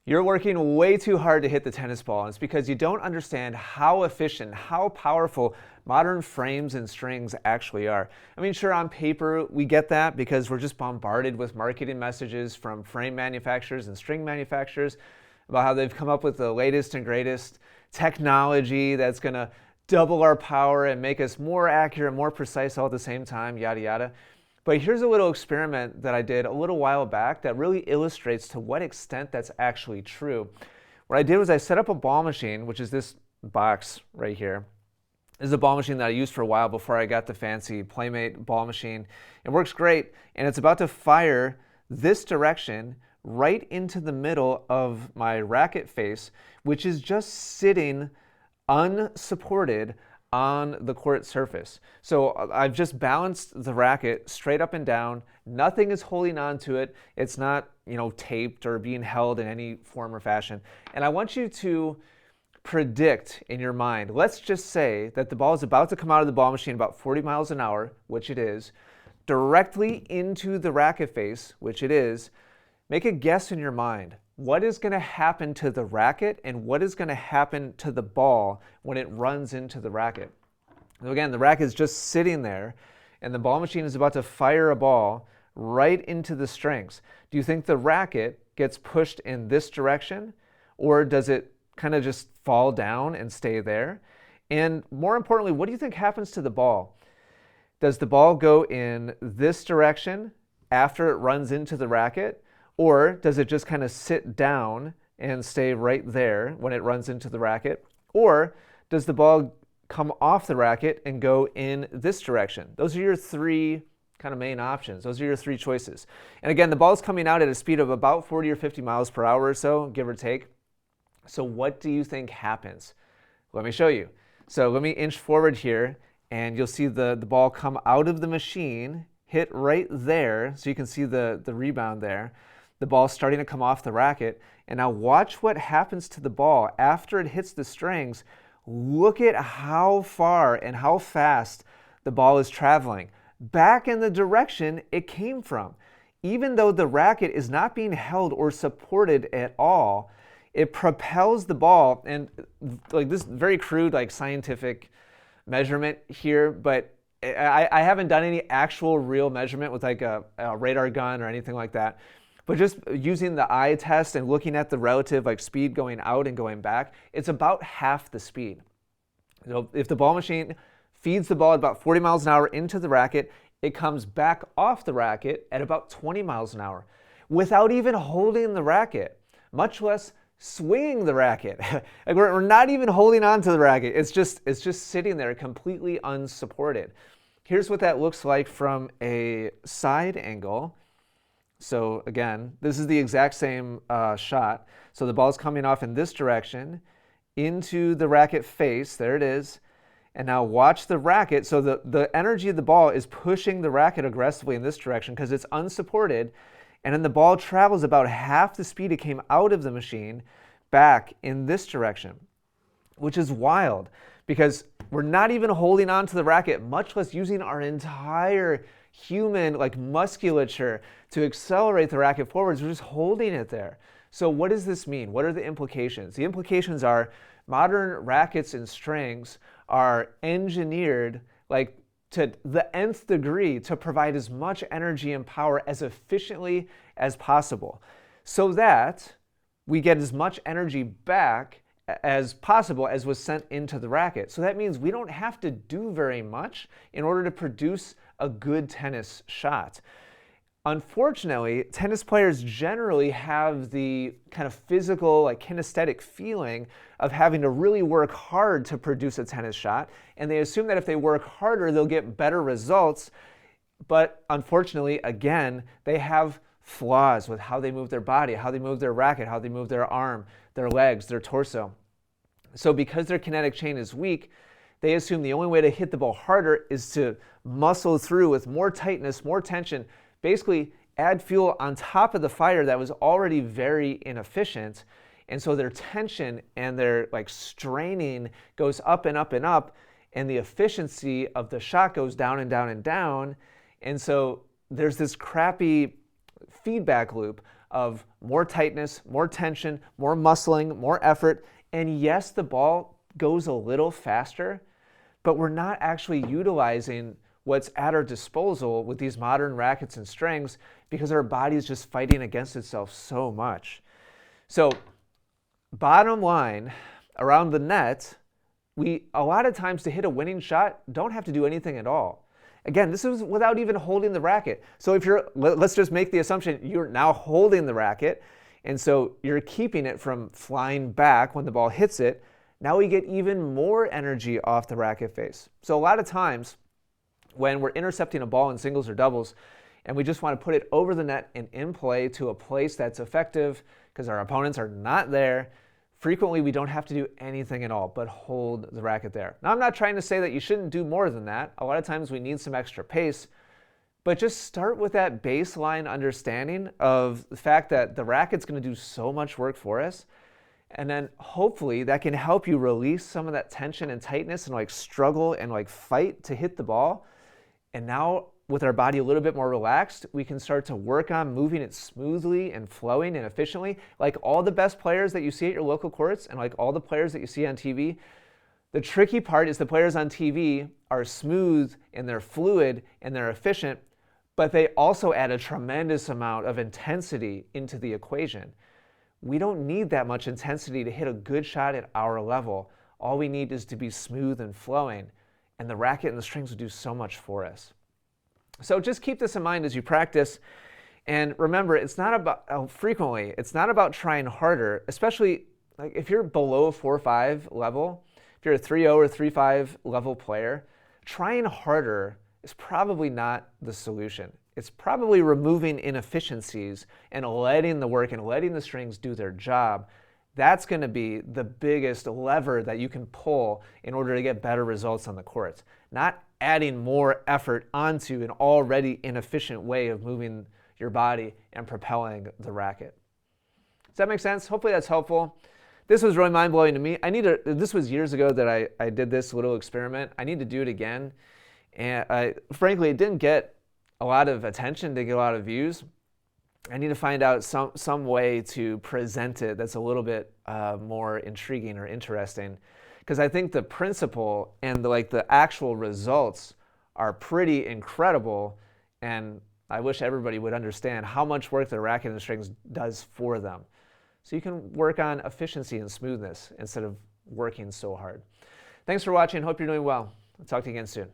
You're working way too hard to hit the tennis ball, and it's because you don't understand how efficient, how powerful modern frames and strings actually are. I mean, sure, on paper, we get that because we're just bombarded with marketing messages from frame manufacturers and string manufacturers about how they've come up with the latest and greatest technology that's going to double our power and make us more accurate, more precise all at the same time, yada, yada. But here's a little experiment that I did a little while back that really illustrates to what extent that's actually true. What I did was I set up a ball machine, which is this box right here. This is a ball machine that I used for a while before I got the fancy Playmate ball machine. It works great, and it's about to fire this direction right into the middle of my racket face, which is just sitting unsupported on the court surface. So I've just balanced the racket straight up and down. Nothing is holding on to it. It's not, taped or being held in any form or fashion. And I want you to predict in your mind, let's just say that the ball is about to come out of the ball machine about 40 miles an hour, which it is, directly into the racket face, which it is. Make a guess in your mind. What is going to happen to the racket and what is going to happen to the ball when it runs into the racket? So again, the racket is just sitting there and the ball machine is about to fire a ball right into the strings. Do you think the racket gets pushed in this direction, or does it kind of just fall down and stay there? And more importantly, what do you think happens to the ball? Does the ball go in this direction after it runs into the racket? Or does it just kind of sit down and stay right there when it runs into the racket? Or does the ball come off the racket and go in this direction? Those are your three kind of main options. Those are your three choices. And again, the ball's coming out at a speed of about 40 or 50 miles per hour or so, give or take. So what do you think happens? Let me show you. So let me inch forward here and you'll see the ball come out of the machine, hit right there. So you can see the rebound there. The ball's starting to come off the racket. And now watch what happens to the ball after it hits the strings. Look at how far and how fast the ball is traveling back in the direction it came from. Even though the racket is not being held or supported at all, it propels the ball. And like this very crude, like scientific measurement here, but I haven't done any actual real measurement with like a radar gun or anything like that. But just using the eye test and looking at the relative like speed going out and going back, it's about half the speed. So if the ball machine feeds the ball at about 40 miles an hour into the racket, it comes back off the racket at about 20 miles an hour without even holding the racket, much less swinging the racket. Like we're not even holding on to the racket. It's just sitting there completely unsupported. Here's what that looks like from a side angle. So again, this is the exact same shot. So the ball's coming off in this direction into the racket face. There it is. And now watch the racket. So the energy of the ball is pushing the racket aggressively in this direction because it's unsupported. And then the ball travels about half the speed it came out of the machine back in this direction, which is wild because we're not even holding on to the racket, much less using our entire human like musculature to accelerate the racket forwards. We're just holding it there. So what does this mean? What are the implications? The implications are modern rackets and strings are engineered like to the nth degree to provide as much energy and power as efficiently as possible so that we get as much energy back as possible as was sent into the racket. So that means we don't have to do very much in order to produce a good tennis shot. Unfortunately, tennis players generally have the kind of physical, like kinesthetic feeling of having to really work hard to produce a tennis shot, and they assume that if they work harder, they'll get better results. But unfortunately, again, they have flaws with how they move their body, how they move their racket, how they move their arm, their legs, their torso. So because their kinetic chain is weak, they assume the only way to hit the ball harder is to muscle through with more tightness, more tension, basically add fuel on top of the fire that was already very inefficient. And so their tension and their like straining goes up and up and up, and the efficiency of the shot goes down and down and down. And so there's this crappy feedback loop of more tightness, more tension, more muscling, more effort. And yes, the ball goes a little faster, but we're not actually utilizing what's at our disposal with these modern rackets and strings because our body is just fighting against itself so much. So bottom line, around the net, we a lot of times to hit a winning shot don't have to do anything at all. Again, this is without even holding the racket. So if let's just make the assumption you're now holding the racket, and so you're keeping it from flying back when the ball hits it. Now we get even more energy off the racket face. So a lot of times when we're intercepting a ball in singles or doubles and we just want to put it over the net and in play to a place that's effective because our opponents are not there, frequently we don't have to do anything at all but hold the racket there. Now I'm not trying to say that you shouldn't do more than that. A lot of times we need some extra pace, but just start with that baseline understanding of the fact that the racket's going to do so much work for us. And then hopefully that can help you release some of that tension and tightness and like struggle and like fight to hit the ball. And now with our body a little bit more relaxed, we can start to work on moving it smoothly and flowing and efficiently. Like all the best players that you see at your local courts and like all the players that you see on TV, the tricky part is the players on TV are smooth and they're fluid and they're efficient, but they also add a tremendous amount of intensity into the equation. We don't need that much intensity to hit a good shot at our level. All we need is to be smooth and flowing, and the racket and the strings will do so much for us. So just keep this in mind as you practice, and remember, it's not about trying harder, especially like if you're below a 4-5 level, if you're a 3-0 or 3-5 level player, trying harder is probably not the solution. It's probably removing inefficiencies and letting the work and letting the strings do their job. That's going to be the biggest lever that you can pull in order to get better results on the courts. Not adding more effort onto an already inefficient way of moving your body and propelling the racket. Does that make sense? Hopefully that's helpful. This was really mind-blowing to me. This was years ago that I did this little experiment. I need to do it again. And frankly, it didn't get a lot of attention, didn't get a lot of views. I need to find out some way to present it that's a little bit more intriguing or interesting, because I think the principle and the actual results are pretty incredible, and I wish everybody would understand how much work the racket and strings does for them. So you can work on efficiency and smoothness instead of working so hard. Thanks for watching. Hope you're doing well. I'll talk to you again soon.